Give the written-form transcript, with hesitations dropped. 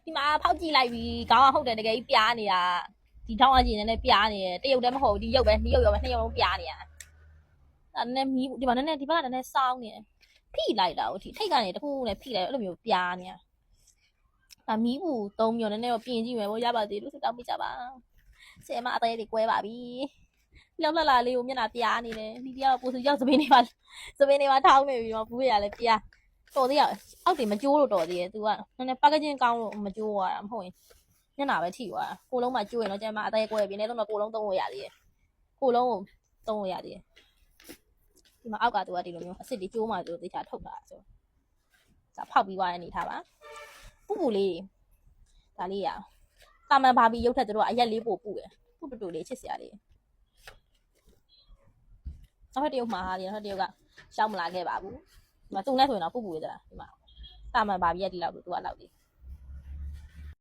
ဒီမှာဖောက်ကြည့်လိုက်ပြီခေါင်းကဟုတ်တယ်တကယ်ကြီးပြားနေတာဒီထောင်းအကျင်နဲ့ပြားနေတယ်တရုတ်တည်းမဟုတ်ဒီရုပ်ပဲဒီရုပ်ရောပဲနှစ်ရုပ်လုံးပြားနေတာအဲ့နည်းမီးဒီမှာနည်းဒီဘက်ကနည်းစောင်းနေတယ်ဖိလိုက်တာဟုတ်ထိထိတ်ကနေတခုနဲ့ဖိလိုက်အဲ့လိုမျိုးပြားနေတာဒါမီးဘူး3မျိုးနည်းနည်းတော့ပြင်ကြည့်မယ်ဘောရပါသေးလို့စတောင်းမိကြပါဆယ်မအသေးလေးကွဲပါပြီလောက်လာလေးကိုမျက်နှာပြားနေတယ်ဒီတရားပိုးစုရောက်စပင်းနေပါထောင်းနေပြီတော့ဘူးရလဲပြားတော်သေးရအောက်တွေမကျိုးလို့တော်သေးတယ် तू ကနည်းနည်း packaging ကောင်းလို့မကျိုးသွားတာမဟုတ်ရင်မျက်နှာပဲထိသွားတာကိုလုံးမှကျိုးရင်တော့ကျန်မအသေးကွဲပြီနေတော့ကိုလုံးသုံးလို့ရသေးတယ်ကိုလုံးကိုသုံးလို့ရသေးတယ်ဒီမှာအောက်က तू ကဒီလိုမျိုးအစ်စ်တွေကျိုးမှဆိုသေချာထုတ်တာဆိုဒါဖောက်ပြီးသွားတဲ့အနေထားပါပူလေးဒါလေးရတာမန်ဘာဘီရုပ်ထက်တို့ကအရက်လေးပို့ပူတယ်ပူတူလေးချစ်စရာလေးနောက်တစ်ရုပ်မှာဟာဒီနောက်တစ်ရုပ်ကရှောက်မလာခဲ့ပါဘူးဒီမှာသူ့နဲ့ဆိုရင်တော့ပူရကြတာဒီမှာတာမန်ဘာဘီရက်ဒီလောက်လို့ तू ကလောက်သေး